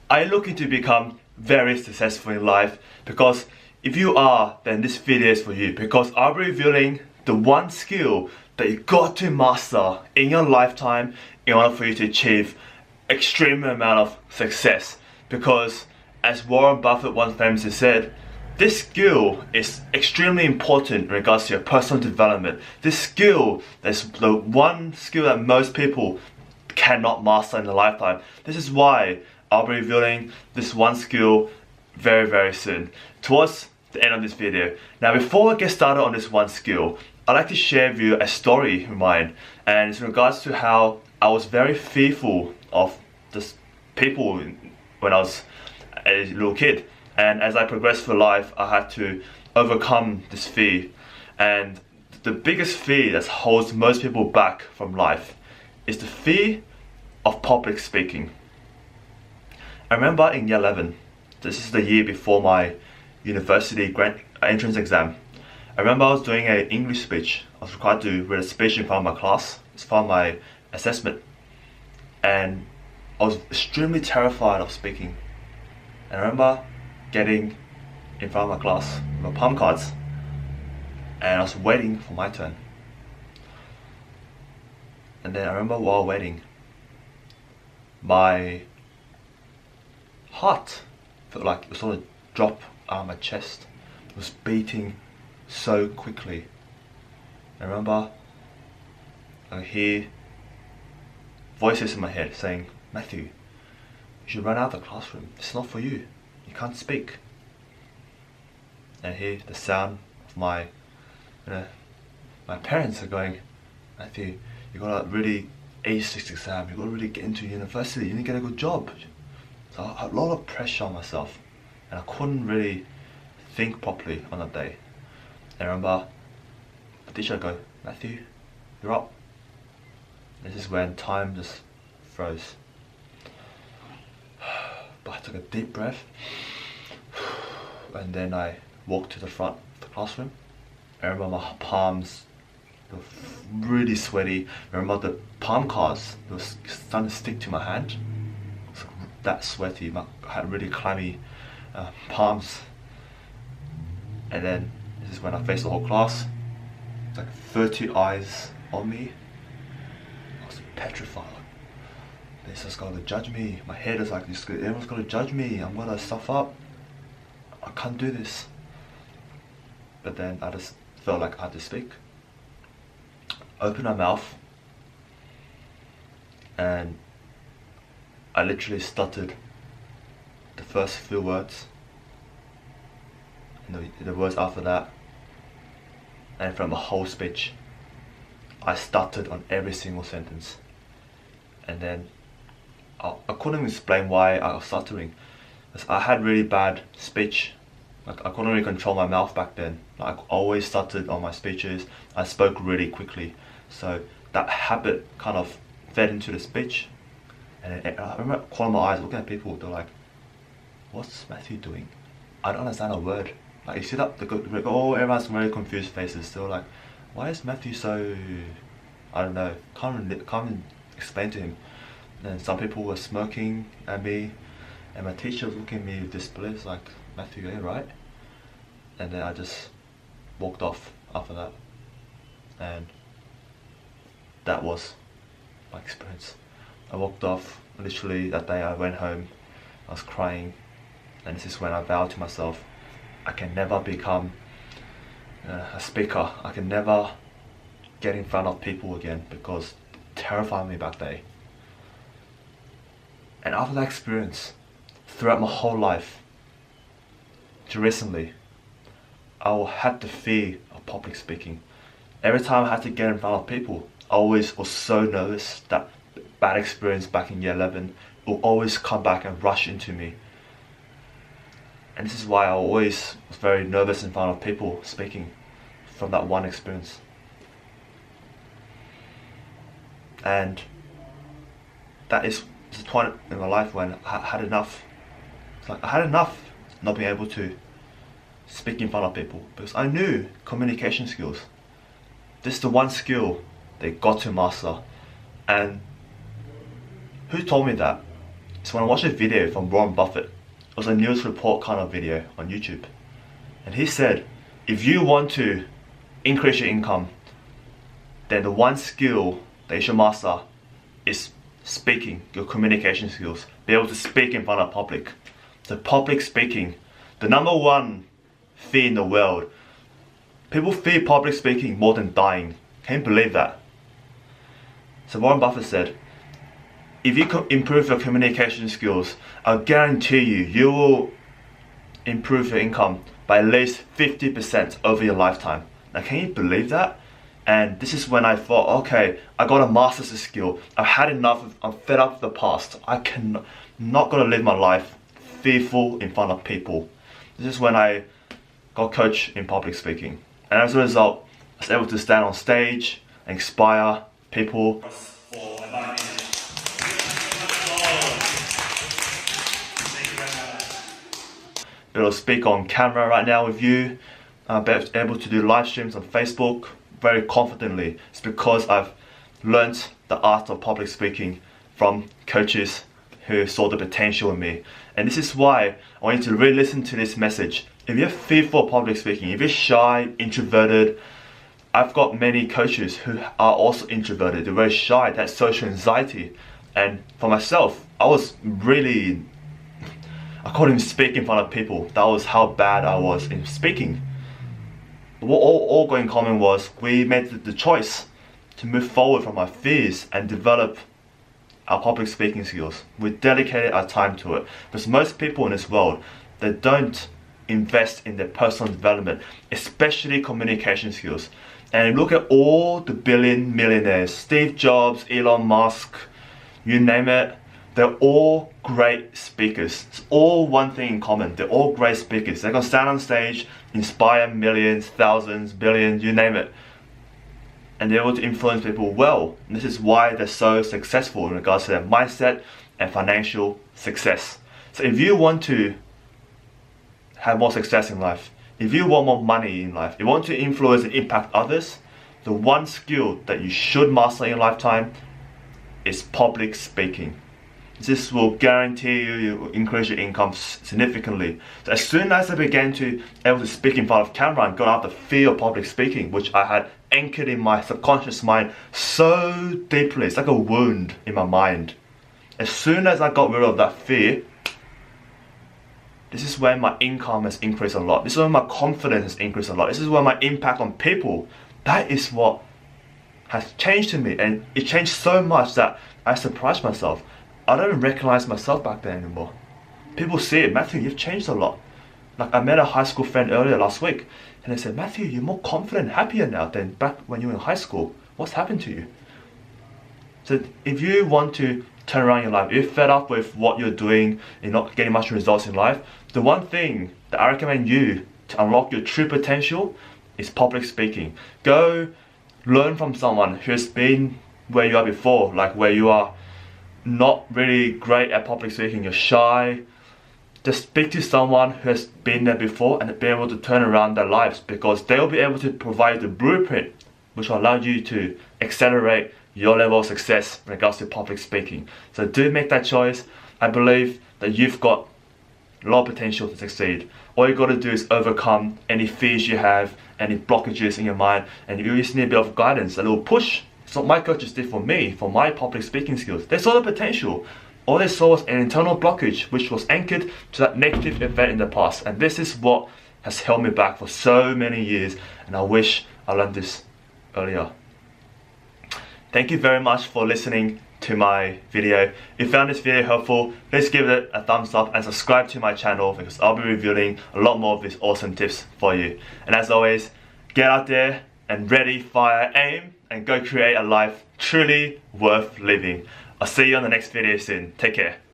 Are you looking to become very successful in life? Because if you are, then this video is for you, because I'll be revealing the one skill that you got to master in your lifetime in order for you to achieve extreme amount of success. Because as Warren Buffett once famously said, this skill is extremely important in regards to your personal development. This skill is the one skill that most people cannot master in a lifetime. This is why I'll be revealing this one skill very soon, towards the end of this video. Now before I get started on this one skill, I'd like to share with you a story of mine, and it's in regards to how I was very fearful of just people when I was a little kid. And as I progressed through life, I had to overcome this fear. And the biggest fear that holds most people back from life is the fear of public speaking. I remember in year 11, this is the year before my university grant entrance exam. I remember I was doing an English speech. I was required to read a speech in front of my class. It's part of my assessment. And I was extremely terrified of speaking. And I remember getting in front of my class with my palm cards, and I was waiting for my turn. And then I remember while waiting, my heart felt like it was sort of drop out of my chest. It was beating so quickly. I remember I hear voices in my head saying, "Matthew, you should run out of the classroom. It's not for you. You can't speak." And I hear the sound of my parents are going, "Matthew, you gotta really ace this exam. You gotta really get into university. You need to get a good job." So I had a lot of pressure on myself, and I couldn't really think properly on that day. And I remember the teacher go, "Matthew, you're up." This is when time just froze. But I took a deep breath, and then I walked to the front of the classroom. I remember my palms were really sweaty. I remember the palm cards were starting to stick to my hand. It was that sweaty. I had really clammy palms. And then this is when I faced the whole class. It's like 30 eyes on me. I was petrified. They're just gonna judge me. My head is like, everyone's gonna judge me. I'm gonna stuff up. I can't do this. But then I just felt like I had to speak. Open my mouth, and I literally stuttered the first few words, and the words after that, and from the whole speech, I stuttered on every single sentence. And then I couldn't explain why I was stuttering. I had really bad speech. Like, I couldn't really control my mouth back then. Like, I always stuttered on my speeches. I spoke really quickly. So that habit kind of fed into the speech. And I remember calling my eyes, looking at people. They're like, "What's Matthew doing? I don't understand a word." Like, you see that? Everyone's very confused faces. They're like, "Why is Matthew so, I don't know, can't even explain to him." And some people were smirking at me, and my teacher was looking at me with disbelief, like, "Matthew, are you right?" And then I just walked off after that. And that was my experience. I walked off. Literally that day I went home, I was crying, and this is when I vowed to myself, I can never become a speaker. I can never get in front of people again, because it terrified me back then. And after that experience, throughout my whole life, to recently, I had the fear of public speaking. Every time I had to get in front of people, I always was so nervous. That bad experience back in year 11 will always come back and rush into me. And this is why I always was very nervous in front of people speaking, from that one experience. And that is the point in my life when I had enough. It's like I had enough not being able to speak in front of people, because I knew communication skills. This is the one skill they got to master. And who told me that? So when I watched a video from Warren Buffett, it was a news report kind of video on YouTube. And he said, if you want to increase your income, then the one skill that you should master is speaking, your communication skills. Be able to speak in front of public. So public speaking, the number one fear in the world. People fear public speaking more than dying. Can you believe that? So Warren Buffett said, if you improve your communication skills, I'll guarantee you will improve your income by at least 50% over your lifetime. Now can you believe that? And this is when I thought, okay, I gotta master this skill. I've had enough, I'm fed up with the past. Not gonna live my life fearful in front of people. This is when I got coached in public speaking. And as a result, I was able to stand on stage and inspire people. Be able to speak on camera right now with you. Be able to do live streams on Facebook very confidently. It's because I've learned the art of public speaking from coaches who saw the potential in me. And this is why I want you to really listen to this message. If you're fearful of public speaking, if you're shy, introverted, I've got many coaches who are also introverted. They're very shy, they have social anxiety. And for myself, I couldn't even speak in front of people. That was how bad I was in speaking. But what all got in common was we made the choice to move forward from our fears and develop our public speaking skills. We dedicated our time to it. Because most people in this world, they don't invest in their personal development, especially communication skills. And look at all the millionaires, Steve Jobs, Elon Musk, you name it, they're all great speakers. It's all one thing in common. They're all great speakers. They can stand on stage, inspire millions, thousands, billions, you name it. And they're able to influence people well. And this is why they're so successful in regards to their mindset and financial success. So if you want to have more success in life, if you want more money in life, if you want to influence and impact others, the one skill that you should master in your lifetime is public speaking. This will guarantee you will increase your income significantly. So as soon as I began to able to speak in front of camera and got out the fear of public speaking, which I had anchored in my subconscious mind so deeply, it's like a wound in my mind. As soon as I got rid of that fear, this is when my income has increased a lot. This is when my confidence has increased a lot. This is when my impact on people, that is what has changed to me. And it changed so much that I surprised myself. I don't even recognize myself back then anymore. People see it, Matthew, you've changed a lot. Like I met a high school friend earlier last week and they said, Matthew, you're more confident, happier now than back when you were in high school. What's happened to you? So if you want to turn around your life, if you're fed up with what you're doing and not getting much results in life, the one thing that I recommend you to unlock your true potential is public speaking. Go learn from someone who has been where you are before, like where you are not really great at public speaking, you're shy. Just speak to someone who has been there before and be able to turn around their lives, because they'll be able to provide the blueprint which will allow you to accelerate your level of success in regards to public speaking. So do make that choice. I believe that you've got a lot of potential to succeed. All you got to do is overcome any fears you have, any blockages in your mind, and you just need a bit of guidance, a little push. It's what my coaches did for me, for my public speaking skills. They saw the potential. All they saw was an internal blockage which was anchored to that negative event in the past. And this is what has held me back for so many years, and I wish I learned this earlier. Thank you very much for listening to my video. If you found this video helpful, please give it a thumbs up and subscribe to my channel, because I'll be revealing a lot more of these awesome tips for you. And as always, get out there and ready, fire, aim, and go create a life truly worth living. I'll see you on the next video soon. Take care.